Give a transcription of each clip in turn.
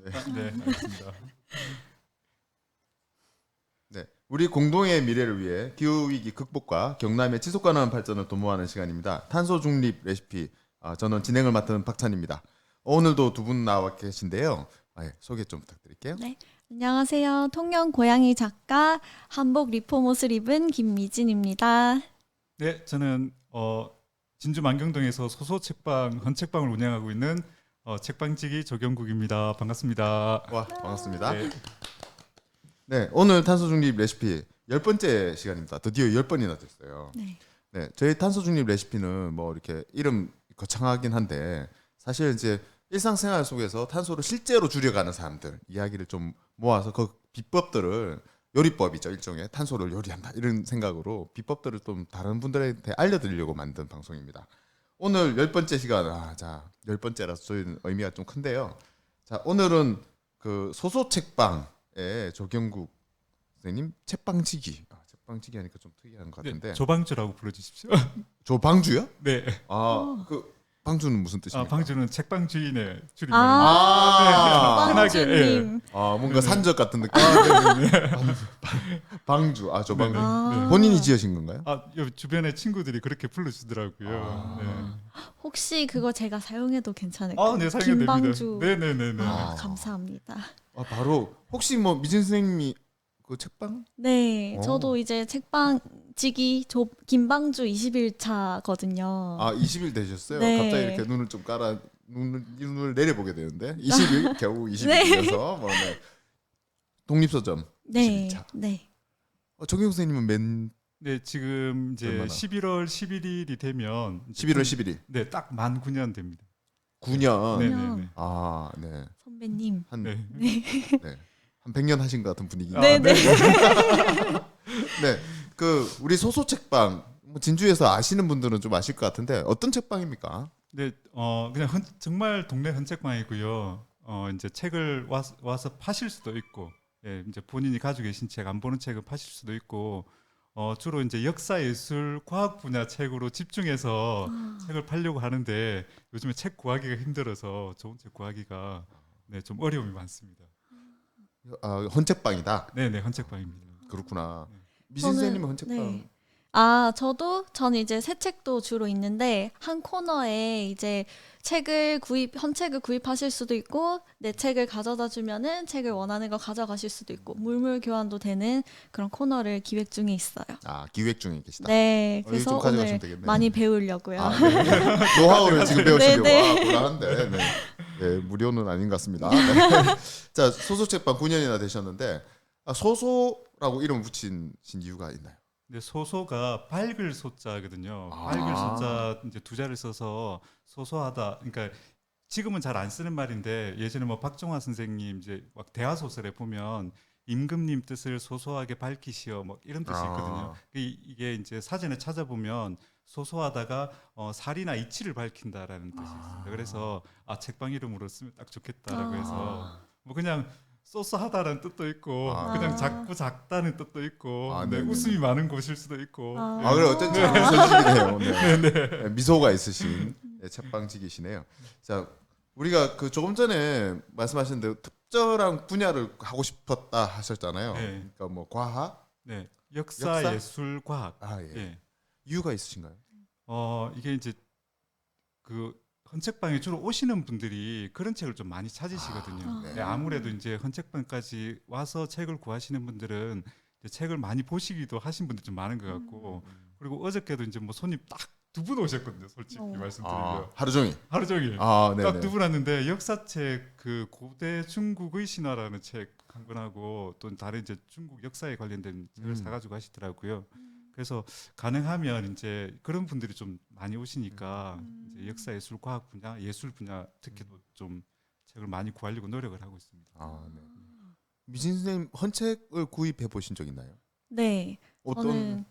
네. 네, 알겠습니다. 네, 우리 공동의 미래를 위해 기후 위기 극복과 경남의 지속 가능한 발전을 도모하는 시간입니다. 탄소 중립 레시피. 저는 진행을 맡은 박찬입니다. 오늘도 두 분 나와 계신데요. 예, 소개 좀 부탁드릴게요. 네, 안녕하세요. 통영 고양이 작가, 한복 리폼 옷을 입은 김미진입니다. 네, 저는 진주 만경동에서 소소 책방 헌책방을 운영하고 있는 책방지기 조경국입니다. 반갑습니다. 와, 반갑습니다. 네, 네, 오늘 탄소 중립 레시피 10번째 시간입니다. 드디어 10번이나 됐어요. 네. 네, 저희 탄소 중립 레시피는 뭐 이렇게 이름 거창하긴 한데 사실 이제 일상생활 속에서 탄소를 실제로 줄여가는 사람들 이야기를 좀 모아서 그 비법들을 요리법이죠. 일종의 탄소를 요리한다 이런 생각으로 비법들을 좀 다른 분들한테 알려드리려고 만든 방송입니다. 오늘 10번째 시간, 자 10번째라서 저희는 의미가 좀 큰데요. 자, 오늘은 그 소소책방의 조경국 선생님 책방지기. 책방지기 하니까 좀 특이한 것 같은데. 네, 조방주라고 불러주십시오. 조방주요? 네, 그 방주는 무슨 뜻입니까? 방주는 책방 주인의 줄임말입니다. 아, 방주님. 뭔가 산적 같은 느낌. 방주. 조방주. 네, 아, 본인이 지으신 건가요? 요 주변에 친구들이 그렇게 불러주더라고요. 혹시 그거 제가 사용해도 괜찮을까요? 네, 사용해도 됩니다. 김방주. 네네네네. 감사합니다. 바로 혹시 뭐 미진 선생님이 그 책방? 네, 오. 저도 이제 책방지기 김방주 21차거든요. 20일 되셨어요? 네. 갑자기 이렇게 눈을 좀 깔아 눈을 내려보게 되는데 20일 겨우 20일이어서 뭐 네. 독립서점 네, 21차. 네. 정경 선생님은 맨 네, 지금 이제 얼마나? 11월 11일이 되면 11월 11일 네, 딱 만 9년 됩니다. 9년. 네, 년. 네, 네. 네. 선배님. 한 네. 한 100년 하신 것 같은 분위기. 네, 네. 네, 그 우리 소소 책방 뭐 진주에서 아시는 분들은 좀 아실 것 같은데 어떤 책방입니까? 네, 그냥 정말 동네 헌책방이고요. 이제 책을 와서 파실 수도 있고, 예, 이제 본인이 가지고 계신 책, 안 보는 책은 파실 수도 있고, 주로 이제 역사, 예술, 과학 분야 책으로 집중해서 책을 팔려고 하는데 요즘에 책 구하기가 힘들어서 좋은 책 구하기가 네, 좀 어려움이 많습니다. 헌책방이다. 네, 네, 헌책방입니다. 그렇구나. 네. 미진 저는- 선생님은 헌책방. 네. 저는 이제 새 책도 주로 있는데 한 코너에 이제 헌책을 구입하실 수도 있고 내 책을 가져다 주면은 책을 원하는 거 가져가실 수도 있고 물물 교환도 되는 그런 코너를 기획 중에 있어요. 기획 중에 계시다. 이거 네, 좀 그래서 가져가시면 오늘 되겠네요. 많이 배우려고요. 네. 노하우를 지금 배우시려고. 네, 곤란한데. 네. 네, 무료는 아닌 것 같습니다. 네. 자, 소소책방 9년이나 되셨는데 소소라고 이름 붙인 이유가 있나요? 근데 소소가 밝을 소자거든요. 아. 밝을 소자 이제 두 자를 써서 소소하다. 그러니까 지금은 잘 안 쓰는 말인데 예전에 뭐 박정화 선생님 이제 막 대화 소설에 보면 임금님 뜻을 소소하게 밝히시오 뭐 이런 뜻이 있거든요. 이게 이제 사전에 찾아보면 소소하다가 살이나 이치를 밝힌다라는 뜻이 있습니다. 그래서 책방 이름으로 쓰면 딱 좋겠다라고 해서 뭐 그냥 소소하다는 뜻도 있고 그냥 작고 작다는 뜻도 있고 네, 네네네. 웃음이 많은 곳일 수도 있고 그래 어쩐지 웃으시네요. 네. 미소가 있으신 책방지기시네요. 자, 우리가 그 조금 전에 말씀하신 대로 특별한 분야를 하고 싶었다 하셨잖아요. 네. 그러니까 뭐 과학, 네, 역사, 역사? 예술, 과학. 예. 예. 이유가 있으신가요? 이게 이제 그 헌책방에 주로 오시는 분들이 그런 책을 좀 많이 찾으시거든요. 네. 네, 아무래도 이제 헌책방까지 와서 책을 구하시는 분들은 이제 책을 많이 보시기도 하신 분들 좀 많은 것 같고 그리고 어저께도 이제 뭐 손님 딱 두 분 오셨거든요. 솔직히 말씀드리면 하루 종일. 하루 종일 네. 딱 두 분 왔는데 역사책 그 고대 중국의 신화라는 책 한 권하고 또 다른 이제 중국 역사에 관련된 책을 사가지고 하시더라고요. 그래서 가능하면 이제 그런 분들이 좀 많이 오시니까 이제 역사, 예술, 과학 분야, 예술 분야 특히도 좀 책을 많이 구하려고 노력을 하고 있습니다. 네. 미진 선생님 헌책을 구입해 보신 적 있나요? 네, 어떤 저는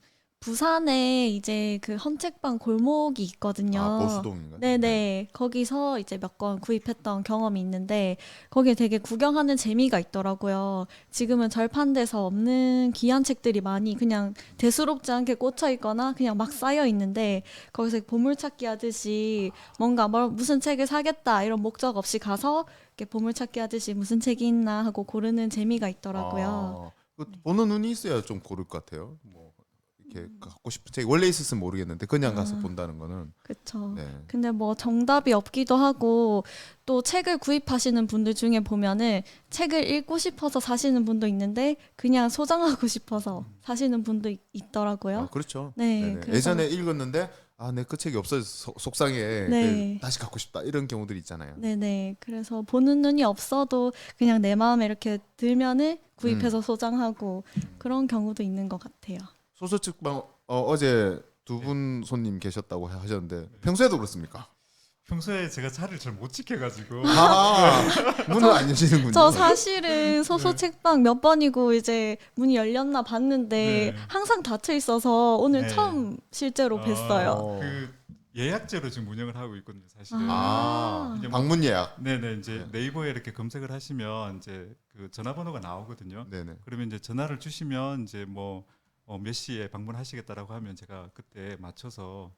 부산에 이제 그 헌책방 골목이 있거든요. 아, 보수동인가요? 네네. 거기서 이제 몇 권 구입했던 경험이 있는데 거기에 되게 구경하는 재미가 있더라고요. 지금은 절판돼서 없는 귀한 책들이 많이 그냥 대수롭지 않게 꽂혀 있거나 그냥 막 쌓여 있는데 거기서 보물찾기 하듯이 뭔가 무슨 책을 사겠다 이런 목적 없이 가서 이렇게 보물찾기 하듯이 무슨 책이 있나 하고 고르는 재미가 있더라고요. 그 보는 눈이 있어야 좀 고를 것 같아요. 뭐 이렇게 갖고 싶은 책 원래 있었으면 모르겠는데 그냥 가서 본다는 거는. 그쵸. 네. 근데 뭐 정답이 없기도 하고 또 책을 구입하시는 분들 중에 보면은 책을 읽고 싶어서 사시는 분도 있는데 그냥 소장하고 싶어서 사시는 분도 있더라고요. 아, 그렇죠. 네, 네네. 그래서- 예전에 읽었는데 내 그 책이 없어져서 속상해. 네. 다시 갖고 싶다 이런 경우들이 있잖아요. 네네. 그래서 보는 눈이 없어도 그냥 내 마음에 이렇게 들면은 구입해서 소장하고 그런 경우도 있는 것 같아요. 소설책방 어제 두 분 손님 계셨다고 하셨는데 평소에도 그렇습니까? 평소에 제가 자리를 잘 못 지켜가지고 문을 안 여시는군요. 저 사실은 소소 책방 몇 번이고 이제 문이 열렸나 봤는데 네. 항상 닫혀 있어서 오늘 네. 처음 실제로 뵀어요. 어. 그 예약제로 지금 운영을 하고 있거든요, 사실은. 아. 방문 예약. 네네, 이제 네. 네이버에 이렇게 검색을 하시면 이제 그 전화번호가 나오거든요. 네네. 그러면 이제 전화를 주시면 이제 뭐 몇 시에 방문하시겠다라고 하면 제가 그때 맞춰서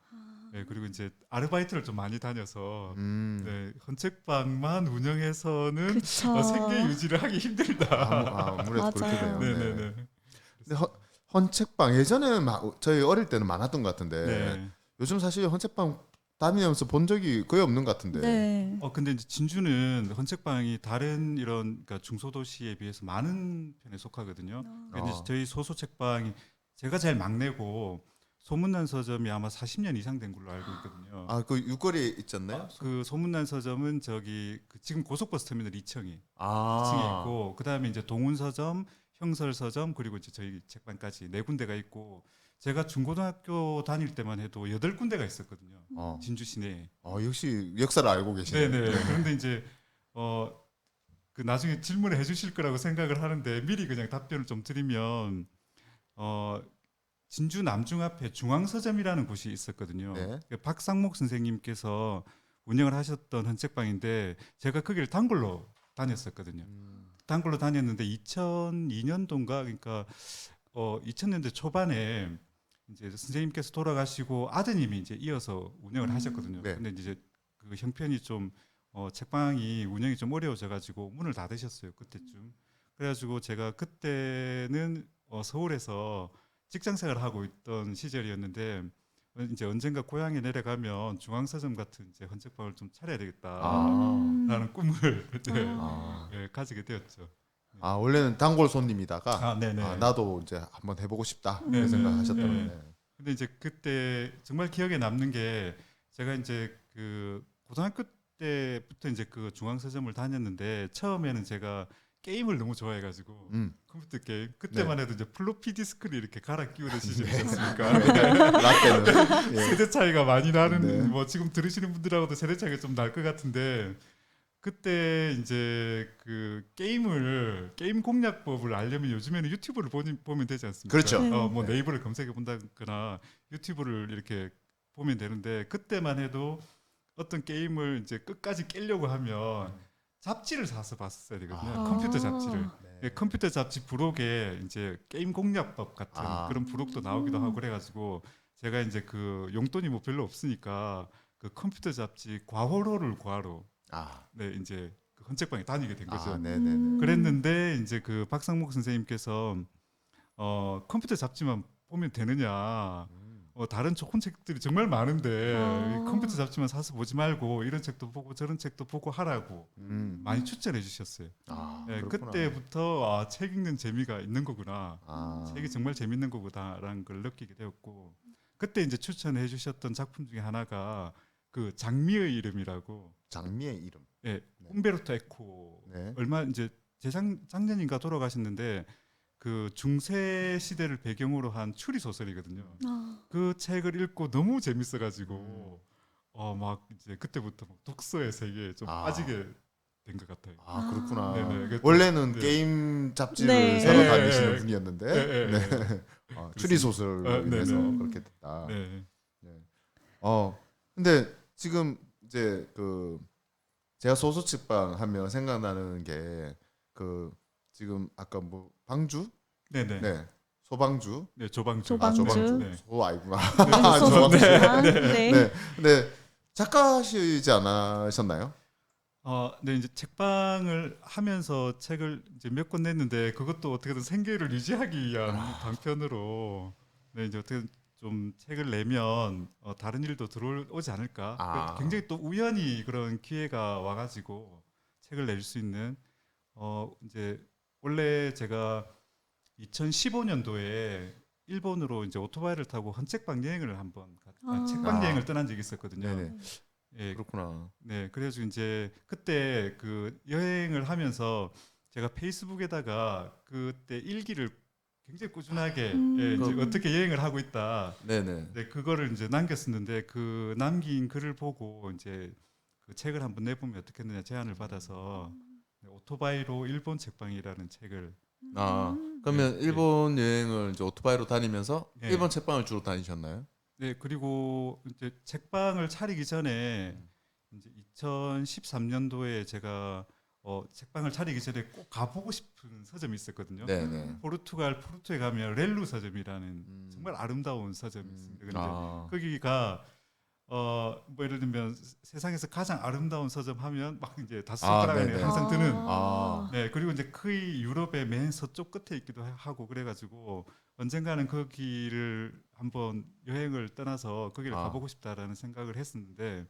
네, 그리고 이제 아르바이트를 좀 많이 다녀서 네, 헌책방만 운영해서는 그쵸. 생계 유지를 하기 힘들다. 아무래도 맞아요. 그렇겠네요. 네. 네네네. 근데 헌책방 예전에는 저희 어릴 때는 많았던 것 같은데 네. 요즘 사실 헌책방 다니면서 본 적이 거의 없는 것 같은데. 네. 근데 이제 진주는 헌책방이 다른 이런 그러니까 중소도시에 비해서 많은 편에 속하거든요. 근데 이제 저희 소소책방이 제가 제일 막내고 소문난 서점이 아마 40년 이상 된 걸로 알고 있거든요. 그 육거리에 있잖아요. 그 소문난 서점은 저기 지금 고속버스 터미널 2층에 아. 2층에 있고 그다음에 이제 동훈서점, 형설서점 그리고 이제 저희 책방까지 네 군데가 있고 제가 중고등학교 다닐 때만 해도 8군데가 있었거든요. 진주 시내에. 역시 역사를 알고 계시네요. 네네. 그런데 이제 그 나중에 질문을 해주실 거라고 생각을 하는데 미리 그냥 답변을 좀 드리면 진주 남중 앞에 중앙서점이라는 곳이 있었거든요. 네. 그 박상목 선생님께서 운영을 하셨던 헌책방인데 제가 거기를 단골로 다녔었거든요. 단골로 다녔는데 2002년도인가 그러니까 2000년대 초반에 이제 선생님께서 돌아가시고 아드님이 이제 이어서 운영을 하셨거든요. 네. 근데 이제 그 형편이 좀 책방이 운영이 좀 어려워져 가지고 문을 닫으셨어요. 그때쯤. 그래가지고 제가 그때는 서울에서 직장 생활을 하고 있던 시절이었는데 이제 언젠가 고향에 내려가면 중앙서점 같은 이제 헌책방을 좀 차려야 되겠다라는 꿈을 네, 가지게 되었죠. 원래는 단골 손님이다가 네네. 나도 이제 한번 해보고 싶다 네, 이런 생각 네. 하셨다는. 네. 근데 이제 그때 정말 기억에 남는 게 제가 이제 그 고등학교 때부터 이제 그 중앙서점을 다녔는데 처음에는 제가 게임을 너무 좋아해가지고 컴퓨터 게임 그때만 해도 이제 플로피 디스크를 이렇게 갈아 끼우는 시절이었으니까 라떼는 세대 차이가 많이 나는 네. 뭐 지금 들으시는 분들하고도 세대 차이가 좀 날 것 같은데 그때 이제 그 게임 공략법을 알려면 요즘에는 유튜브를 보면 되지 않습니까? 그렇죠. 뭐 네이버를 검색해 본다거나 유튜브를 이렇게 보면 되는데 그때만 해도 어떤 게임을 이제 끝까지 깨려고 하면 잡지를 사서 봤어야 되거든요. 컴퓨터 잡지를. 네. 컴퓨터 잡지 부록에 이제 게임 공략법 같은 그런 부록도 나오기도 하고 그래가지고 제가 이제 그 용돈이 뭐 별로 없으니까 그 컴퓨터 잡지 과호로를 구하러 네 이제 그 헌책방에 다니게 된 거죠. 네네네. 그랬는데 이제 그 박상목 선생님께서 컴퓨터 잡지만 보면 되느냐? 다른 좋은 책들이 정말 많은데 이 컴퓨터 잡지만 사서 보지 말고 이런 책도 보고 저런 책도 보고 하라고 많이 추천해 주셨어요. 네, 그렇구나. 그때부터 책 읽는 재미가 있는 거구나. 아. 책이 정말 재밌는 거구나라는 걸 느끼게 되었고 그때 이제 추천해 주셨던 작품 중에 하나가 그 장미의 이름이라고 장미의 이름. 네, 네. 훔베르토 에코 네. 얼마 이제 작년인가 돌아가셨는데 그 중세 시대를 배경으로 한 추리 소설이거든요. 그 책을 읽고 너무 재밌어가지고 막 이제 그때부터 막 독서의 세계에 좀 빠지게 된 것 같아요. 아 그렇구나. 네네. 그- 원래는 네. 게임 잡지를 네. 사러 네. 다니시는 분이었는데 네. 네. 추리 소설로 네네. 인해서 그렇게 됐다. 네. 네. 근데 지금 이제 그 제가 소설 책방 하면 생각나는 게 그 지금 아까 뭐 방주? 네네. 네. 네. 소방주. 조방주. 조방주. 조방주. 네. 소 아니구나. 소소지만 조방주. 네. 네. 근데 작가시지 않으셨나요? 네, 이제 책방을 하면서 책을 이제 몇 권 냈는데 그것도 어떻게든 생계를 유지하기 위한 방편으로 네, 이제 어떻게 좀 책을 내면 다른 일도 들어오지 않을까. 아. 굉장히 또 우연히 그런 기회가 와가지고 책을 낼 수 있는 이제 원래 제가 2015년도에 일본으로 이제 오토바이를 타고 헌책방 여행을 한번 책방 아. 여행을 떠난 적이 있었거든요. 네네. 예, 그렇구나. 네, 그래가지고 이제 그때 그 여행을 하면서 제가 페이스북에다가 그때 일기를 굉장히 꾸준하게 예, 이제 그- 어떻게 여행을 하고 있다. 네네. 네, 그거를 이제 남겼었는데 그 남긴 글을 보고 이제 그 책을 한번 내보면 어떻겠느냐 제안을 받아서 네, 오토바이로 일본 책방이라는 책을 그러면 네, 일본 여행을 이제 오토바이로 다니면서 네. 일본 책방을 주로 다니셨나요? 네, 그리고 이제 책방을 차리기 전에 이제 2013년도에 제가 책방을 차리기 전에 꼭 가보고 싶은 서점이 있었거든요. 네네. 포르투갈 포르투에 가면 렐루 서점이라는 정말 아름다운 서점이 있습니다. 근데 거기가 뭐 예를 들면 세상에서 가장 아름다운 서점 하면 막 이제 다 손가락 안에 네네. 항상 드는 아. 네, 그리고 이제 거의 유럽의 맨 서쪽 끝에 있기도 하고 그래가지고 언젠가는 거기를 한번 여행을 떠나서 거기를 아. 가보고 싶다라는 생각을 했었는데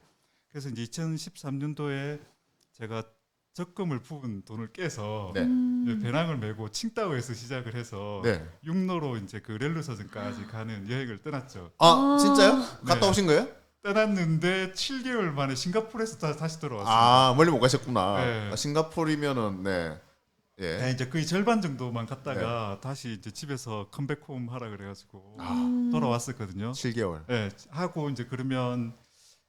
그래서 이제 2013년도에 제가 적금을 부은 돈을 깨서 네. 이제 배낭을 메고 칭다오에서 시작을 해서 네. 육로로 이제 그 렐루 서점까지 가는 여행을 떠났죠. 아, 진짜요? 갔다 네. 오신 거예요? 떠났는데 7개월 만에 싱가포르에서 다시 돌아왔습니다. 아, 멀리 못 가셨구나. 네. 싱가포르면은 네. 예. 네, 이제 거의 절반 정도만 갔다가 다시 이제 집에서 컴백홈 하라 그래가지고 돌아왔었거든요. 7개월. 네, 하고 이제 그러면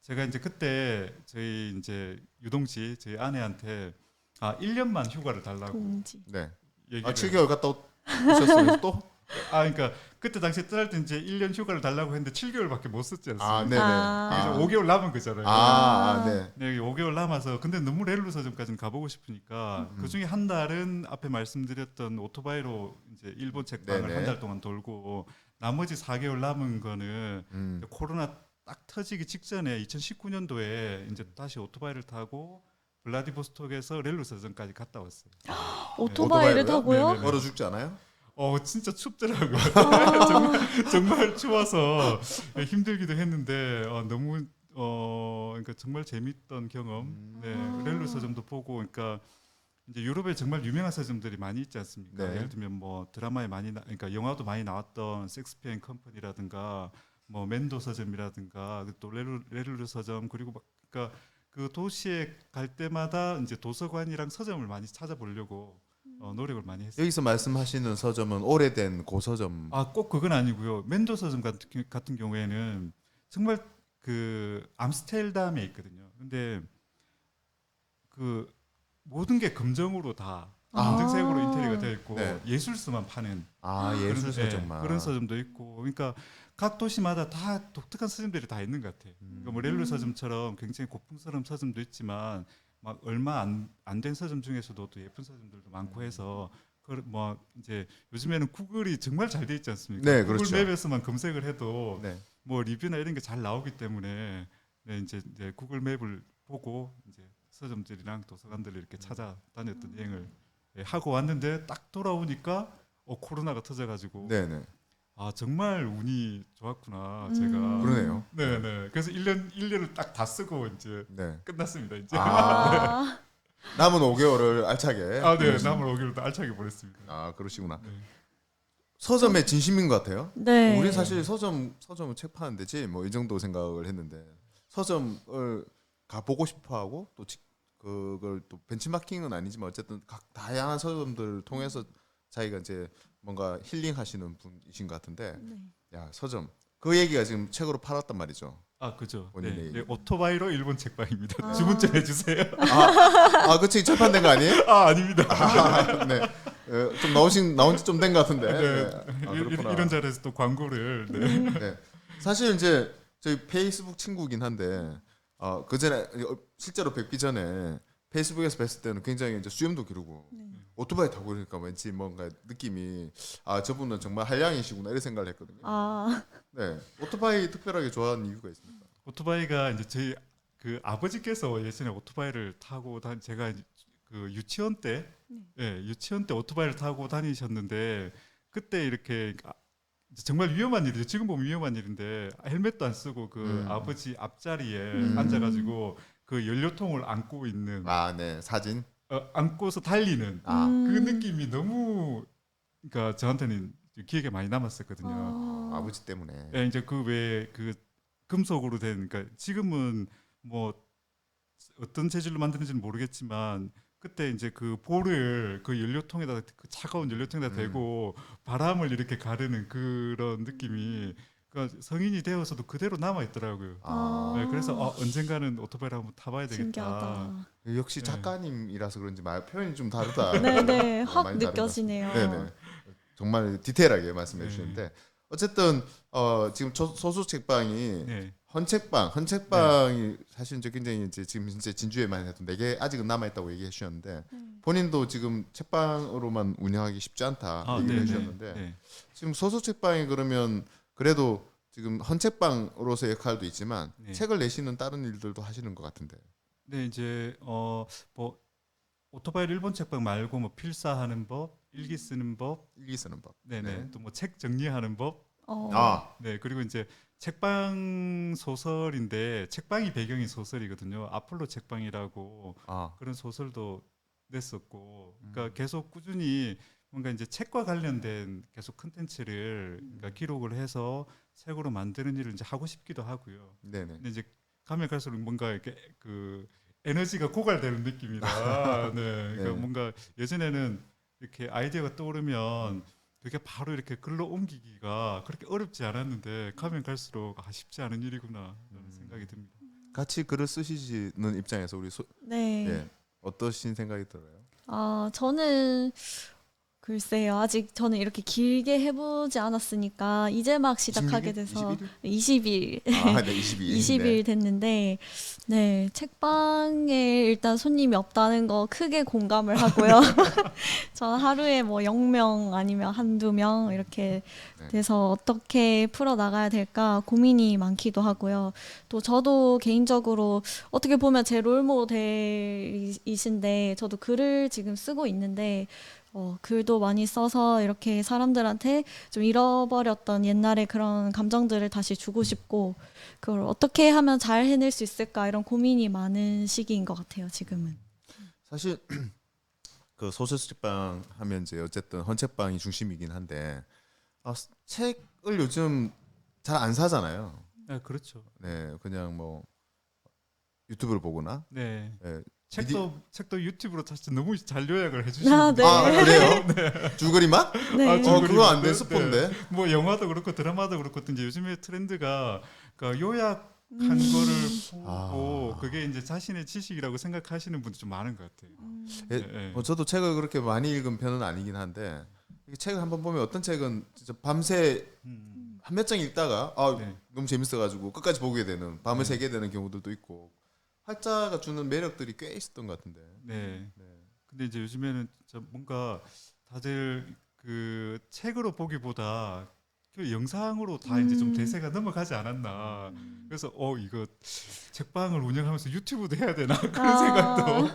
제가 이제 그때 저희 이제 유동지 저희 아내한테 1년만 휴가를 달라고 동지. 네. 얘기를 7개월 갔다 오셨어요, 또? 그러니까 그때 당시에 떠날 때 이제 1년 휴가를 달라고 했는데 7개월밖에 못 썼지 않습니까? 아, 네네. 아. 그래서 5개월 남은 거잖아요. 네. 네, 5개월 남아서 근데 너무 렐루 서점까지는 가보고 싶으니까 그 중에 한 달은 앞에 말씀드렸던 오토바이로 이제 일본 책방을 네네. 한 달 동안 돌고 나머지 4개월 남은 거는 코로나 딱 터지기 직전에 2019년도에 이제 다시 오토바이를 타고 블라디보스톡에서 렐루 서점까지 갔다 왔어요. 오토바이를 오토바이로요? 타고요? 네네. 얼어 죽지 않아요? 진짜 춥더라고요. 정말 추워서 힘들기도 했는데 너무 그러니까 정말 재밌던 경험. 네, 렐루 서점도 보고 그러니까 이제 유럽에 정말 유명한 서점들이 많이 있지 않습니까? 네. 예를 들면 뭐 드라마에 많이 그러니까 영화도 많이 나왔던 섹스피어 컴퍼니라든가 뭐 멘도 서점이라든가 또 렐루 서점 그리고 막 그러니까 그 도시에 갈 때마다 이제 도서관이랑 서점을 많이 찾아보려고 노력을 많이 했어요. 여기서 말씀하시는 서점은 오래된 고서점. 꼭 그건 아니고요. 멘도 서점 같은 경우에는 정말 그 암스테르담에 있거든요. 근데 그 모든 게 금정으로 다 검정색으로 인테리어가 되어 있고 네. 예술서만 파는 예술 그런, 서점만. 그런 서점도 있고 그러니까 각 도시마다 다 독특한 서점들이 다 있는 것 같아요. 그러니까 뭐 렐루 서점처럼 굉장히 고풍스러운 서점도 있지만 막 얼마 안 된 서점 중에서도 또 예쁜 서점들도 많고 해서 뭐 이제 요즘에는 구글이 정말 잘 돼 있지 않습니까? 네, 구글 그렇죠. 맵에서만 검색을 해도 네. 뭐 리뷰나 이런 게 잘 나오기 때문에 네, 이제 구글 맵을 보고 이제 서점들이랑 도서관들을 이렇게 찾아다녔던 여행을 하고 왔는데 딱 돌아오니까 코로나가 터져가지고 네네. 정말 운이 좋았구나 제가 그러네요. 네네 그래서 1년을 딱 다 쓰고 이제 네. 끝났습니다 이제 남은 5개월을 알차게. 네 남은 5개월도 알차게 보냈습니다. 그러시구나. 네. 서점에 진심인 것 같아요. 네. 우리 사실 서점은 책 파는 데지 뭐 이 정도 생각을 했는데 서점을 가보고 싶어하고 또 그걸 또 벤치마킹은 아니지만 어쨌든 각 다양한 서점들을 통해서 자기가 이제 뭔가 힐링하시는 분이신 것 같은데 네. 야 서점 그 얘기가 지금 책으로 팔았단 말이죠. 아 그죠. 본인의 네, 오토바이로 일본 책방입니다. 아. 주문 좀 해주세요. 그 책 출판된 거 아니에요? 아 아닙니다. 네. 좀 나온 지 좀 된 것 같은데. 네. 네. 그렇구나. 이런 자리에서 또 광고를. 네. 네. 사실 이제 저희 페이스북 친구긴 한데 그 전에 실제로 뵙기 전에 페이스북에서 뵀을 때는 굉장히 이제 수염도 기르고 오토바이 타고 그러니까 왠지 뭔가 느낌이 저분은 정말 한량이시구나 이런 생각을 했거든요. 아, 네. 오토바이 특별하게 좋아하는 이유가 있습니까? 오토바이가 이제 저희 그 아버지께서 예전에 오토바이를 타고 제가 이제 그 유치원 때, 유치원 때 오토바이를 타고 다니셨는데 그때 이렇게 정말 위험한 일이죠. 지금 보면 위험한 일인데 헬멧도 안 쓰고 그 아버지 앞자리에 앉아가지고 그 연료통을 안고 있는 네. 사진. 안고서 달리는 그 느낌이 너무 그러니까 저한테는 기억에 많이 남았었거든요. 아버지 때문에. 예, 이제 그 외에 그 금속으로 된 그러니까 지금은 뭐 어떤 재질로 만드는지는 모르겠지만 그때 이제 그 볼을 그 연료통에다 그 차가운 연료통에다 대고 바람을 이렇게 가르는 그런 느낌이 그러니까 성인이 되어서도 그대로 남아 있더라고요. 네, 그래서 언젠가는 오토바이를 한번 타봐야 되겠다. 신기하다. 역시 작가님이라서 그런지 표현이 좀 다르다. 네네, 확 많이 다른 것 느껴지네요. 네네. 정말 디테일하게 말씀해 네. 주시는데 어쨌든 지금 소수 책방이 네. 헌책방이 사실 이제 굉장히 이제 지금 이제 진주에만 해도 4개 아직은 남아 있다고 얘기해 주셨는데 본인도 지금 책방으로만 운영하기 쉽지 않다 얘기해 네네. 주셨는데 네. 지금 소수 책방이 그러면 그래도 지금 헌책방으로서의 역할도 있지만 네. 책을 내시는 다른 일들도 하시는 것 같은데. 네, 이제 뭐 오토바이를 일본 책방 말고 뭐 필사하는 법, 일기 쓰는 법, 일기 쓰는 법. 네네, 네. 또 뭐 책 정리하는 법, 네, 그리고 이제 책방 소설인데 책방이 배경인 소설이거든요. 아폴로 책방이라고 그런 소설도 냈었고, 그러니까 계속 꾸준히 뭔가 이제 책과 관련된 계속 컨텐츠를 그러니까 기록을 해서 책으로 만드는 일을 이제 하고 싶기도 하고요. 네네. 근데 이제 가면 갈수록 뭔가 이렇게 그 에너지가 고갈되는 느낌이라, 네, 그러니까 네. 뭔가 예전에는 이렇게 아이디어가 떠오르면 되게 바로 이렇게 글로 옮기기가 그렇게 어렵지 않았는데 가면 갈수록 쉽지 않은 일이구나 라는 생각이 듭니다. 같이 글을 쓰시는 입장에서 우리 네. 어떠신 생각이 들어요? 저는 글쎄요. 아직 저는 이렇게 길게 해보지 않았으니까 이제 막 시작하게 26일? 돼서 21일? 20일. 네, 22일. 20일 됐는데, 네, 책방에 일단 손님이 없다는 거 크게 공감을 하고요. 저는 하루에 뭐 0명 아니면 한두 명 이렇게 네. 돼서 어떻게 풀어나가야 될까 고민이 많기도 하고요. 또 저도 개인적으로 어떻게 보면 제 롤모델이신데, 저도 글을 지금 쓰고 있는데, 글도 많이 써서 이렇게 사람들한테 좀 잃어버렸던 옛날의 그런 감정들을 다시 주고 싶고 그걸 어떻게 하면 잘 해낼 수 있을까 이런 고민이 많은 시기인 것 같아요. 지금은. 사실 그 소설책방 하면 이제 어쨌든 헌책방이 중심이긴 한데 책을 요즘 잘 안 사잖아요. 네, 그렇죠. 네, 그냥 뭐 유튜브를 보거나. 네. 네. 책도 유튜브로 사실 너무 잘 요약을 해주시는 네. 그래요? 줄거리만? 네. 그거 안 돼 네, 스폰데. 뭐 영화도 그렇고 드라마도 그렇고 이제 요즘에 트렌드가 그러니까 요약한 거를 보고 그게 이제 자신의 지식이라고 생각하시는 분들 좀 많은 것 같아요. 네. 저도 책을 그렇게 많이 읽은 편은 아니긴 한데 이 책을 한번 보면 어떤 책은 진짜 밤새 한 몇 장 읽다가 네. 너무 재밌어가지고 끝까지 보게 되는 밤을 새게 되는 경우들도 있고 활자가 주는 매력들이 꽤 있었던 것 같은데. 네. 네. 근데 이제 요즘에는 진짜 뭔가 다들 그 책으로 보기보다 그 영상으로 다 이제 좀 대세가 넘어가지 않았나. 그래서 이거 책방을 운영하면서 유튜브도 해야 되나 그런 생각도.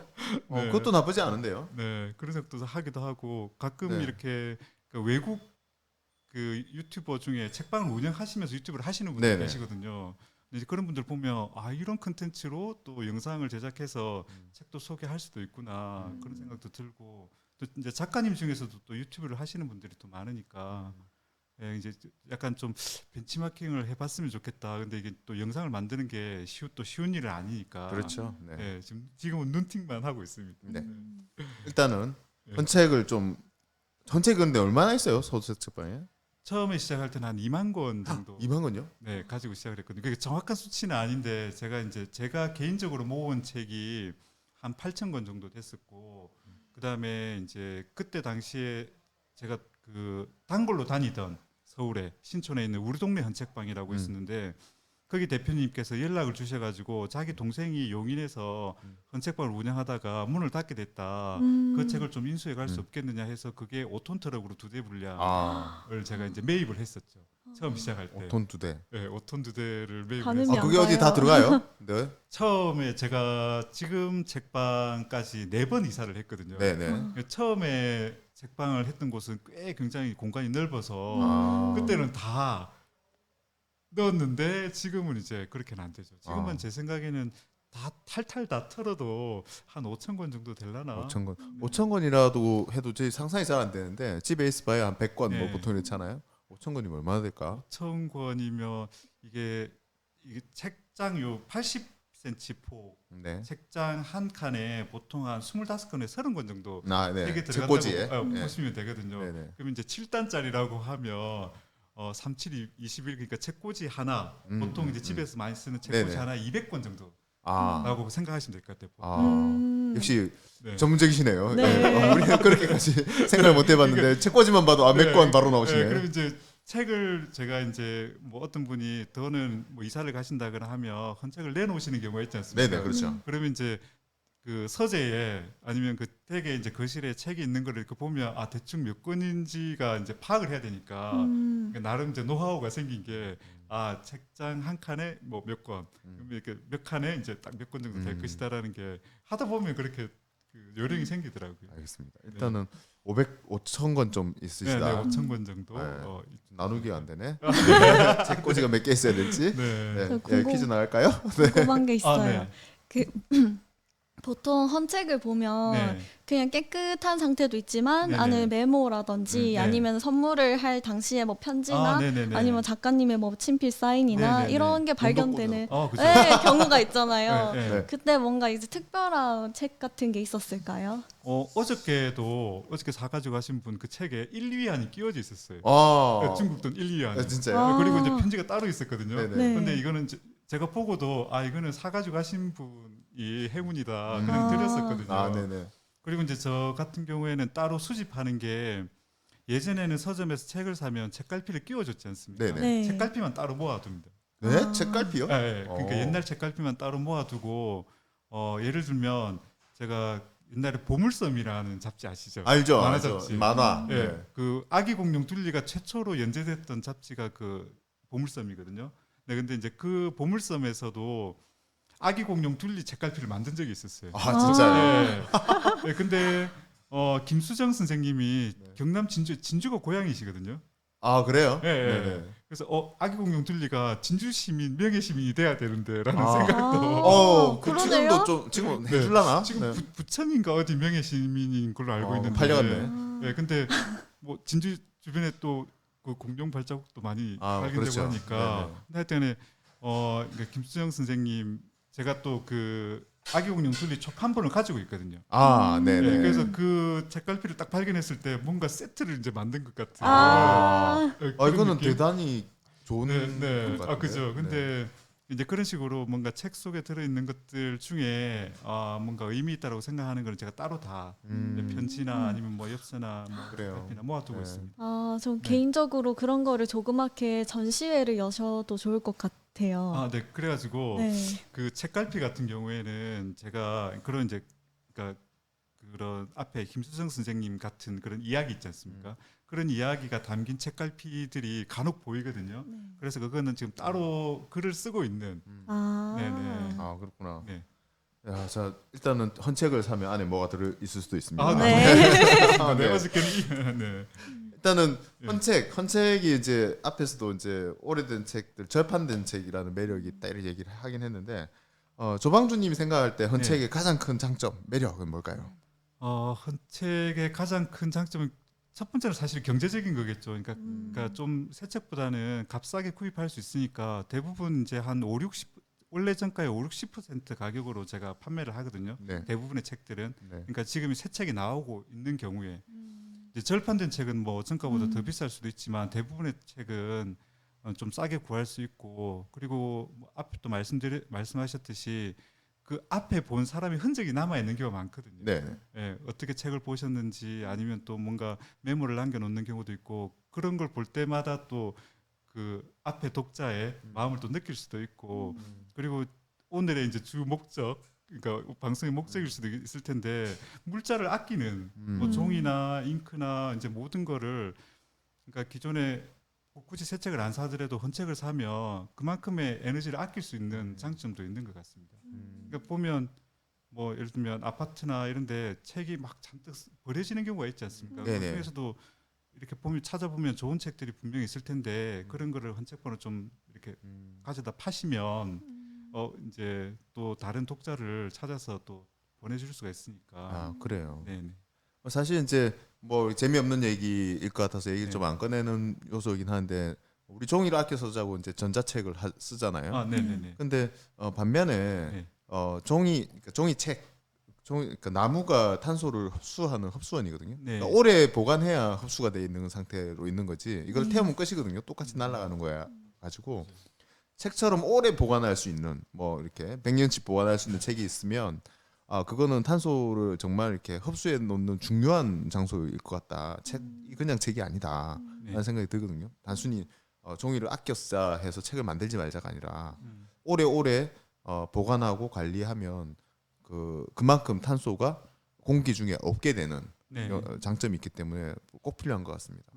네. 그것도 나쁘지 않은데요. 네, 그런 생각도 하기도 하고 가끔 네. 이렇게 그 외국 그 유튜버 중에 책방을 운영하시면서 유튜브를 하시는 분들 네네. 계시거든요. 근데 이제 그런 분들 보면 이런 컨텐츠로 또 영상을 제작해서 책도 소개할 수도 있구나 그런 생각도 들고 또 이제 작가님 중에서도 또 유튜브를 하시는 분들이 또 많으니까 예, 이제 약간 좀 벤치마킹을 해봤으면 좋겠다. 근데 이게 또 영상을 만드는 게 쉬운 일은 아니니까. 그렇죠. 네. 예, 지금은 눈팅만 하고 있습니다. 네. 일단은 네. 헌책은 근데 얼마나 있어요 소설책방에? 처음에 시작할 때는 한 2만 권 정도 2만 원요? 네, 가지고 시작을 했거든요. 그게 정확한 수치는 아닌데 제가 개인적으로 모은 책이 한 8천 권 정도 됐었고 그다음에 이제 그때 당시에 제가 그 단골로 다니던 서울에 신촌에 있는 우리 동네 헌책방이라고 있었는데 거기 대표님께서 연락을 주셔가지고 자기 동생이 용인에서 헌책방을 운영하다가 문을 닫게 됐다. 그 책을 좀 인수해 갈 수 없겠느냐 해서 그게 5톤 트럭으로 2대 분량을 아, 제가 이제 매입을 했었죠. 처음 시작할 때. 5톤 2대. 네, 5톤 2대를 매입을 가늠이 해서 안 그게 어디 다 가요. 들어가요? 네. 처음에 제가 지금 책방까지 4번 이사를 했거든요. 네네. 처음에 책방을 했던 곳은 꽤 굉장히 공간이 넓어서 아. 그때는 다 넣었는데 지금은 이제 그렇게는 안 되죠. 지금은 아. 제 생각에는 다 탈탈 다 털어도 한 5천 권 정도 되려나? 5천 권. 5천 권이라도 해도 저희 상상이 잘 안 되는데 집에 있어봐야 한 100권 뭐 네. 보통 이렇잖아요. 5천 권이면 얼마나 될까? 5천 권이면 이게 책장 요 80cm 폭 네. 책장 한 칸에 보통 한 25권에 30권 정도 아, 이게 네. 들어간다고 책꽂이에. 네. 보시면 되거든요. 네네. 그럼 이제 7단짜리라고 하면 37, 21 그러니까 책꽂이 하나 보통 이제 집에서 많이 쓰는 책꽂이 네네. 하나 200권 아, 정도라고 생각하시면 될 것 같아요. 아, 역시 네. 전문적이시네요. 네. 예. 우리는 그렇게까지 생각을 못 해봤는데 책꽂이만 봐도 아, 몇 권 바로 나오시네. 그럼 이제 책을 제가 이제 뭐 어떤 분이 더는 뭐 이사를 가신다거나 하면 헌책을 내놓으시는 경우가 있지 않습니까? 네네, 그렇죠. 그러면 이제 그 서재에 아니면 그 댁에 이제 거실에 책이 있는 거를 이렇게 보면 아 대충 몇 권인지가 이제 파악을 해야 되니까 그러니까 나름 이제 노하우가 생긴 게 아 책장 한 칸에 뭐 몇 권, 그러면 이렇게 몇 칸에 이제 딱 몇 권 정도 될 것이다라는 게 하다 보면 그렇게 그 요령이 생기더라고요. 알겠습니다. 일단은 5천 권 좀 네, 있으시다. 네, 5천 권 정도. 네. 있- 나누기가 안 되네. 책꽂이가 몇 개 있어야 될지. 네. 네. 저 예, 궁금- 퀴즈 나갈까요? 궁금한 게 있어요. 네. 그 보통 헌책을 보면 네. 그냥 깨끗한 상태도 있지만 네네. 안에 메모라든지 네. 아니면 선물을 할 당시에 뭐 편지나 네네네. 아니면 작가님의 뭐 친필 사인이나 네네네. 이런 게 발견되는 그죠. 네, 경우가 있잖아요. 네, 네. 네. 그때 뭔가 이제 특별한 책 같은 게 있었을까요? 어저께 사가지고 가신 분 그 책에 1, 2위안이 끼워져 있었어요. 아, 중국 돈 1, 2위안. 아, 진짜요? 아. 그리고 이제 편지가 따로 있었거든요. 네네. 네. 근데 이거는 제가 보고도 아 이거는 사가지고 가신 분이 행운이다 그냥 아. 드렸었거든요. 아, 네네. 그리고 이제 저 같은 경우에는 따로 수집하는 게 예전에는 서점에서 책을 사면 책갈피를 끼워줬지 않습니까? 네네. 네. 책갈피만 따로 모아둡니다. 네? 아. 책갈피요? 네, 그러니까 어. 옛날 책갈피만 따로 모아두고 예를 들면 제가 옛날에 보물섬이라는 잡지 아시죠? 알죠, 만화 알죠. 잡지. 만화. 예, 네. 그 아기 공룡 둘리가 최초로 연재됐던 잡지가 그 보물섬이거든요. 네, 근데 이제 그 보물섬에서도 아기 공룡 둘리 책갈피를 만든 적이 있었어요. 아, 진짜요? 예. 네, 근데 김수정 선생님이 네. 경남 진주가 고향이시거든요. 아, 그래요? 예, 예. 네네. 그래서 아기 공룡 둘리가 진주 시민 명예 시민이 돼야 되는데라는 아. 생각도 그 그러네요. 지금도 좀 지금 네. 해줄라나? 지금 네. 부천인가 어디 명예 시민인 걸로 알고 있는데 팔렸네. 예, 근데 뭐 진주 주변에 또 그 공룡 발자국도 많이 아, 발견되고 그렇죠. 하니까 네네. 근데 하여튼에 그러니까 김수정 선생님 제가 또 그 아기 공룡 둘리 책 한 번을 가지고 있거든요. 아, 예, 네네. 그래서 그 책갈피를 딱 발견했을 때 뭔가 세트를 이제 만든 것 같은. 아. 예, 아, 그런 이거는 느낌? 대단히 좋은 네, 네. 것 아 같은데. 그죠. 근데 이제 그런 식으로 뭔가 책 속에 들어 있는 것들 중에 뭔가 의미 있다라고 생각하는 걸 제가 따로 다 편지나 아니면 뭐 엽서나 뭐 그래요. 책갈피나 모아두고 네. 있습니다. 아, 전 네. 개인적으로 그런 거를 조그맣게 전시회를 여셔도 좋을 것 같아요. 아, 네. 그래가지고 네. 그 책갈피 같은 경우에는 제가 그런 이제 그러니까 그런 앞에 김수정 선생님 같은 그런 이야기 있지 않습니까? 그런 이야기가 담긴 책갈피들이 간혹 보이거든요. 네. 그래서 그거는 지금 따로 글을 쓰고 있는. 아. 네네. 아, 그렇구나. 네. 야, 자, 일단은 헌책을 사면 안에 뭐가 들어 있을 수도 있습니다. 아, 네. 아, 네. 네. 어저께는 네. 일단은 네. 헌책이 이제 앞에서도 이제 오래된 책들, 절판된 책이라는 매력이 있다 이렇게 얘기를 하긴 했는데 조방주님이 생각할 때 헌책의 가장 큰 장점, 매력은 뭘까요? 헌책의 가장 큰 장점은 첫 번째는 사실 경제적인 거겠죠. 그러니까 좀 새 책보다는 값싸게 구입할 수 있으니까 대부분 이제 한 5, 60 원래 정가의 5, 60% 가격으로 제가 판매를 하거든요. 네. 대부분의 책들은 네. 그러니까 지금 새 책이 나오고 있는 경우에 이제 절판된 책은 뭐 정가보다 더 음. 비쌀 수도 있지만 대부분의 책은 좀 싸게 구할 수 있고 그리고 뭐 앞에 또 말씀하셨듯이 그 앞에 본 사람의 흔적이 남아 있는 경우가 많거든요. 네. 예, 어떻게 책을 보셨는지 아니면 또 뭔가 메모를 남겨놓는 경우도 있고 그런 걸 볼 때마다 또 그 앞에 독자의 마음을 또 느낄 수도 있고 그리고 오늘의 이제 주 목적 그러니까 방송의 목적일 수도 있을 텐데 물자를 아끼는 뭐 종이나 잉크나 이제 모든 거를 그러니까 기존에 뭐 굳이 새 책을 안 사더라도 헌책을 사면 그만큼의 에너지를 아낄 수 있는 장점도 있는 것 같습니다. 그러니까 보면 뭐 예를 들면 아파트나 이런데 책이 막 잔뜩 버려지는 경우가 있지 않습니까? 네네. 그 중에서도 이렇게 보면 찾아보면 좋은 책들이 분명히 있을 텐데 그런 거를 헌책본을 좀 이렇게 가져다 파시면 이제 또 다른 독자를 찾아서 또 보내줄 수가 있으니까. 아 그래요. 네네. 사실 이제 뭐 재미없는 얘기일 것 같아서 얘기를 네. 좀 안 꺼내는 요소이긴 한데 우리 종이를 아껴 쓰자고 이제 전자책을 쓰잖아요. 아 네네네. 근데 반면에 네. 그러니까 나무가 탄소를 흡수하는 흡수원이거든요. 네. 그러니까 오래 보관해야 흡수가 돼 있는 상태로 있는 거지. 이걸 태우면 끝이거든요. 똑같이 날아가는 거야. 가지고 책처럼 오래 보관할 수 있는 뭐 이렇게 100년치 보관할 수 있는 책이 있으면 그거는 탄소를 정말 이렇게 흡수해 놓는 중요한 장소일 것 같다. 그냥 책이 아니다. 네. 라는 생각이 들거든요. 단순히 종이를 아껴 쓰자 해서 책을 만들지 말자가 아니라 음. 오래오래 보관하고 관리하면 그만큼 탄소가 공기 중에 없게 되는 네. 장점이 있기 때문에 꼭 필요한 것 같습니다.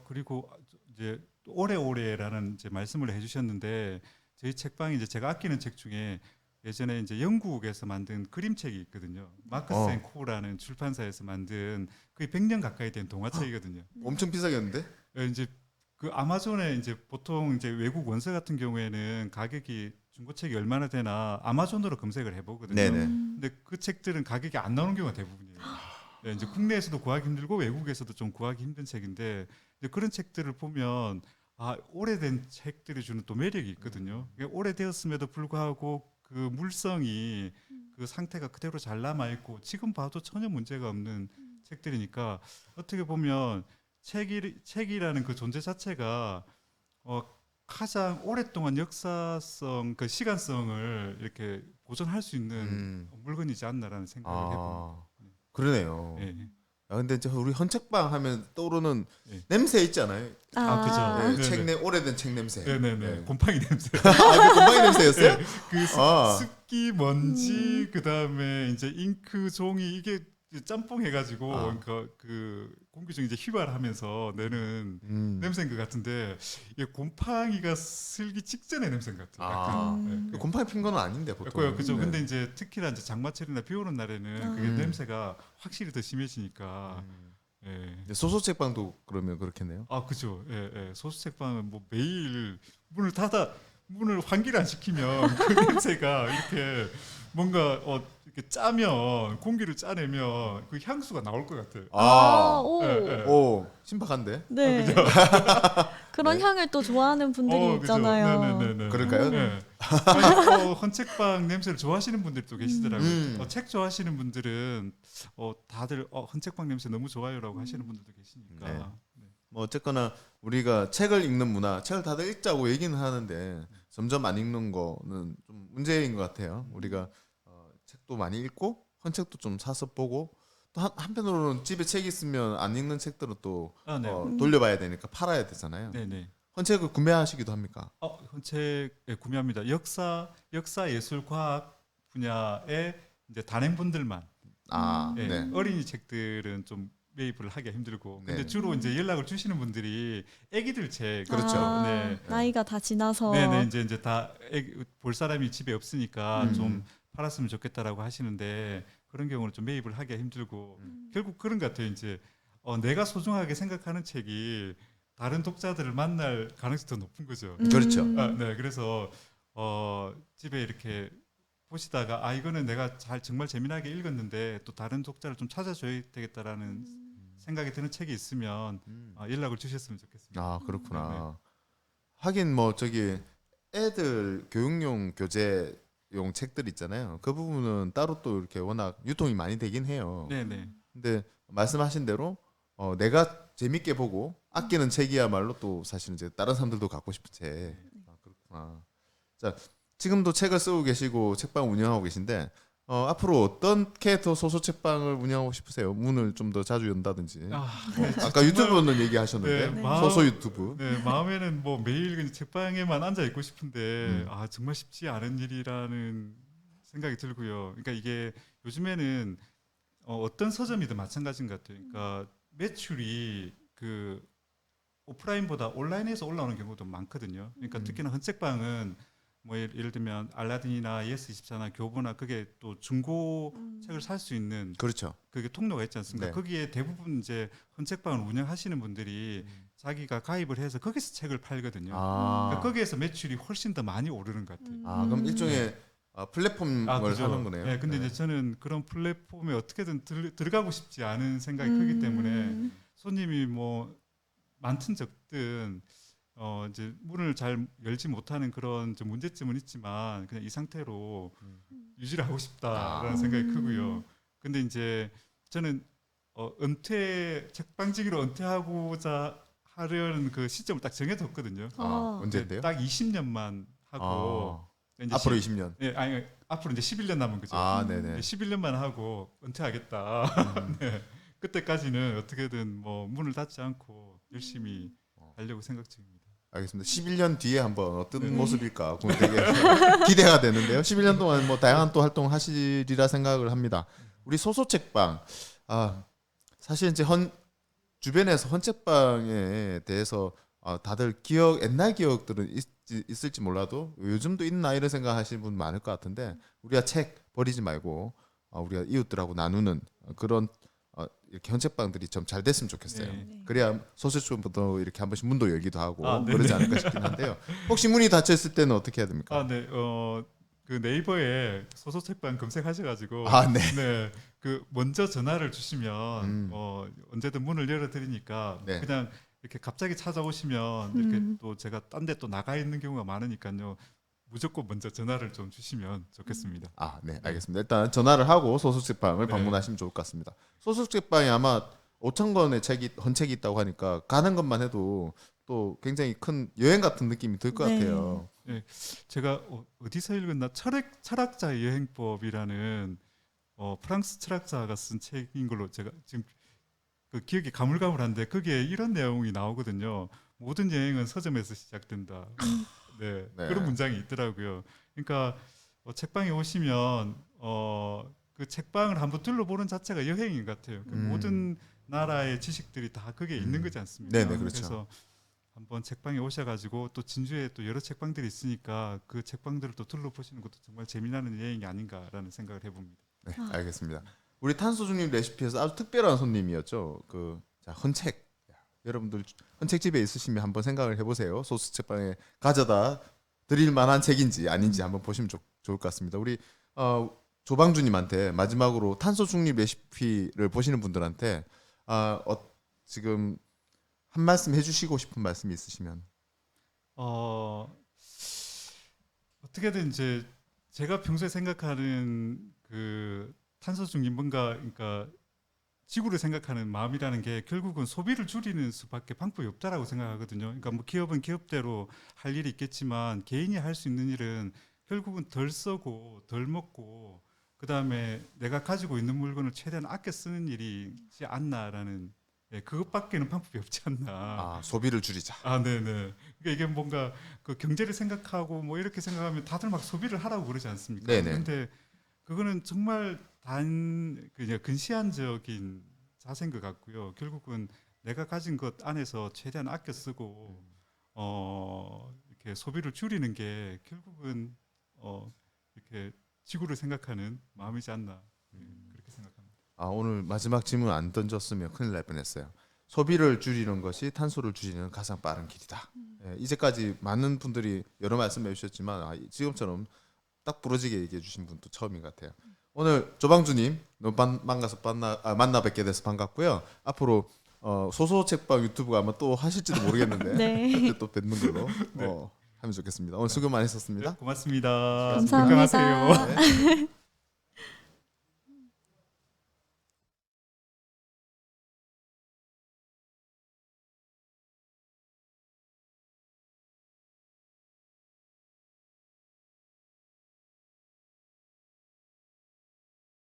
그리고 이제 오래오래라는 이제 말씀을 해주셨는데 저희 책방에 이제 제가 아끼는 책 중에 예전에 이제 영국에서 만든 그림책이 있거든요. 마크스 앤 코라는 출판사에서 만든 거의 100년 가까이 된 동화책이거든요. 엄청 비싸겠는데? 이제 그 아마존에 이제 보통 이제 외국 원서 같은 경우에는 가격이 중고책이 얼마나 되나 아마존으로 검색을 해보거든요. 네네. 근데 그 책들은 가격이 안 나오는 경우가 대부분이에요. 네, 이제 국내에서도 구하기 힘들고 외국에서도 좀 구하기 힘든 책인데 이제 그런 책들을 보면 오래된 책들이 주는 또 매력이 있거든요. 오래되었음에도 불구하고 그 물성이 그 상태가 그대로 잘 남아 있고 지금 봐도 전혀 문제가 없는 책들이니까 어떻게 보면 책이라는 그 존재 자체가 가장 오랫동안 역사성, 그 시간성을 이렇게 보존할 수 있는 물건이지 않나라는 생각을 해봅니다. 그러네요. 예. 근데 이제 우리 헌책방 하면 떠오르는 네. 냄새 있잖아요. 그죠. 네, 네네. 오래된 책 냄새. 네네네. 곰팡이 냄새. 그 곰팡이 냄새였어요? 네, 그 습기, 먼지, 그 다음에 이제 잉크, 종이 이게 짬뽕 해가지고 그 공기 중에 이제 휘발하면서 내는 냄새인 것 같은데 이게 곰팡이가 슬기 직전의 냄새인 것 같아요. 약간. 네. 곰팡이 핀 건 아닌데 보통. 그죠. 네. 근데 이제 특히나 이제 장마철이나 비 오는 날에는 그게 냄새가 확실히 더 심해지니까. 예. 소소책방도 그러면 그렇겠네요. 그죠. 예. 소수책방은 뭐 매일 문을 환기를 안 시키면 그 냄새가 이렇게 뭔가 이렇게 짜면 공기를 짜내면 그 향수가 나올 것 같아요. 오. 예. 오, 신박한데. 네. 그런 향을 또 좋아하는 분들이 그죠. 있잖아요. 네네네. 그럴까요? 네. 아니, 헌책방 냄새를 좋아하시는 분들이 또 계시더라고요. 책 좋아하시는 분들은 다들 헌책방 냄새 너무 좋아요라고 하시는 분들도 계시니까. 네. 네. 뭐 어쨌거나 우리가 책을 읽는 문화, 책을 다들 읽자고 얘기는 하는데 점점 안 읽는 거는 좀 문제인 것 같아요. 우리가 책도 많이 읽고 헌책도 좀 사서 보고 또 한편으로는 집에 책이 있으면 안 읽는 책들은 또 네. 돌려봐야 되니까 팔아야 되잖아요. 네네. 헌책을 구매하시기도 합니까? 헌책 구매합니다. 역사, 예술, 과학 분야의 이제 단행본들만. 네. 어린이 책들은 좀 매입을 하기가 힘들고. 근데 네. 주로 이제 연락을 주시는 분들이 애기들 책. 그렇죠. 네. 나이가 다 지나서. 네네 이제 다 볼 사람이 집에 없으니까 좀 팔았으면 좋겠다라고 하시는데 그런 경우는 좀 매입을 하기가 힘들고 결국 그런 것 같아요. 이제 내가 소중하게 생각하는 책이 다른 독자들을 만날 가능성이 더 높은 거죠. 그렇죠. 네, 그래서 집에 이렇게 보시다가 이거는 내가 정말 재미나게 읽었는데 또 다른 독자를 좀 찾아줘야 되겠다라는 생각이 드는 책이 있으면 연락을 주셨으면 좋겠습니다. 그렇구나. 네. 하긴 뭐 저기 애들 교육용 교재용 책들 있잖아요. 그 부분은 따로 또 이렇게 워낙 유통이 많이 되긴 해요. 네네. 근데 말씀하신 대로 내가 재밌게 보고 아끼는 책이야말로 또 사실은 이제 다른 사람들도 갖고 싶은 책. 아, 그렇구나. 자, 지금도 책을 쓰고 계시고 책방 운영하고 계신데 앞으로 어떻게 더 소설 책방을 운영하고 싶으세요? 문을 좀 더 자주 연다든지. 아까 유튜브는 얘기하셨는데 네, 소설 유튜브. 네, 마음에는 뭐 매일 그냥 책방에만 앉아 있고 싶은데 음. 정말 쉽지 않은 일이라는 생각이 들고요. 그러니까 이게 요즘에는 어떤 서점이든 마찬가지인 것 같아요. 그러니까 매출이 그 오프라인보다 온라인에서 올라오는 경우도 많거든요. 그러니까 특히나 헌책방은 뭐 예를 들면 알라딘이나 예스24나 교보나 그게 또 중고 책을 살 수 있는 그렇죠. 그게 통로가 있지 않습니까? 네. 거기에 대부분 이제 헌책방을 운영하시는 분들이 자기가 가입을 해서 거기서 책을 팔거든요. 그러니까 거기에서 매출이 훨씬 더 많이 오르는 것 같아요. 그럼 일종의 플랫폼을 그죠. 하는 거네요. 네, 근데 네. 이제 저는 그런 플랫폼에 어떻게든 들어가고 싶지 않은 생각이 크기 때문에 손님이 뭐 많든 적든 이제 문을 잘 열지 못하는 그런 좀 문제점은 있지만 그냥 이 상태로 유지를 하고 싶다라는 생각이 크고요. 근데 이제 저는 책방지기로 은퇴하고자 하려는 그 시점을 딱 정해뒀거든요. 언제인데요? 딱 20년만 하고 이제 앞으로 20년. 네, 아니 앞으로 이제 11년 남은 거죠. 네네. 11년만 하고 은퇴하겠다. 네. 그때까지는 어떻게든 뭐 문을 닫지 않고 열심히 하려고 생각 중입니다. 알겠습니다. 11년 뒤에 한번 어떤 네. 모습일까 그건 되게 기대가 되는데요. 11년 동안 뭐 다양한 또 활동을 하시리라 생각을 합니다. 우리 소소책방 사실 이제 주변에서 헌책방에 대해서 다들 옛날 기억들은 있을지 몰라도 요즘도 있나 이런 생각하시는 분 많을 것 같은데 우리가 책 버리지 말고 우리가 이웃들하고 나누는 그런 이렇게 헌책방들이 좀 잘 됐으면 좋겠어요. 네. 그래야 소설책부터 이렇게 한 번씩 문도 열기도 하고 네네. 그러지 않을까 싶긴 한데요. 혹시 문이 닫혀 있을 때는 어떻게 해야 됩니까? 네. 그 네이버에 소소책방 검색하셔가지고 네. 네. 그 먼저 전화를 주시면 언제든 문을 열어드리니까 네. 그냥 이렇게 갑자기 찾아오시면 이렇게 또 제가 딴 데 또 나가 있는 경우가 많으니까요. 무조건 먼저 전화를 좀 주시면 좋겠습니다. 네, 알겠습니다. 일단 전화를 하고 소설책방을 네. 방문하시면 좋을 것 같습니다. 소설책방에 아마 5천 권의 헌책이 있다고 하니까 가는 것만 해도 또 굉장히 큰 여행 같은 느낌이 들 것 네. 같아요. 제가 어디서 읽었나 철학자의 여행법이라는 프랑스 철학자가 쓴 책인 걸로 제가 지금 그 기억이 가물가물한데 거기에 이런 내용이 나오거든요. 모든 여행은 서점에서 시작된다. 네, 네. 그런 문장이 있더라고요. 그러니까 책방에 오시면 그 책방을 한번 둘러보는 자체가 여행인 것 같아요. 그 모든 나라의 지식들이 다 거기에 있는 거지 않습니까? 네네, 그렇죠. 그래서 한번 책방에 오셔가지고 또 진주에 또 여러 책방들이 있으니까 그 책방들을 또 둘러보시는 것도 정말 재미나는 여행이 아닌가라는 생각을 해봅니다. 네, 알겠습니다. 우리 탄소중립 레시피에서 아주 특별한 손님이었죠. 헌책. 여러분들 헌책집에 있으시면 한번 생각을 해보세요. 소수책방에 가져다 드릴 만한 책인지 아닌지 한번 보시면 좋을 것 같습니다. 우리 조방주님한테 마지막으로 탄소중립 레시피를 보시는 분들한테 지금 한 말씀 해주시고 싶은 말씀이 있으시면. 어떻게든 이제 제가 평소에 생각하는 그 탄소중립 그러니까 지구를 생각하는 마음이라는 게 결국은 소비를 줄이는 수밖에 방법이 없다라고 생각하거든요. 그러니까 뭐 기업은 기업대로 할 일이 있겠지만 개인이 할 수 있는 일은 결국은 덜 쓰고 덜 먹고 그다음에 내가 가지고 있는 물건을 최대한 아껴 쓰는 일이지 않나라는 그것밖에는 방법이 없지 않나. 소비를 줄이자. 네네. 그러니까 이게 뭔가 그 경제를 생각하고 뭐 이렇게 생각하면 다들 막 소비를 하라고 그러지 않습니까? 네네. 근데 그거는 정말 그냥 근시안적인 자세인 것 같고요. 결국은 내가 가진 것 안에서 최대한 아껴 쓰고 이렇게 소비를 줄이는 게 결국은 이렇게 지구를 생각하는 마음이지 않나 그렇게 생각합니다. 오늘 마지막 질문 안 던졌으면 큰일 날 뻔했어요. 소비를 줄이는 것이 탄소를 줄이는 가장 빠른 길이다. 이제까지 많은 분들이 여러 말씀해 주셨지만 지금처럼 딱 부러지게 얘기해 주신 분도 처음인 것 같아요. 오늘 조방주님 너무 반가서 만나 뵙게 돼서 반갑고요. 앞으로 소소책방 유튜브가 아마 또 하실지도 모르겠는데 네. 그때 또 뵙는 걸로 하면 좋겠습니다. 오늘 수고 많으셨습니다. 고맙습니다. 감사합니다. 건강하세요. 네.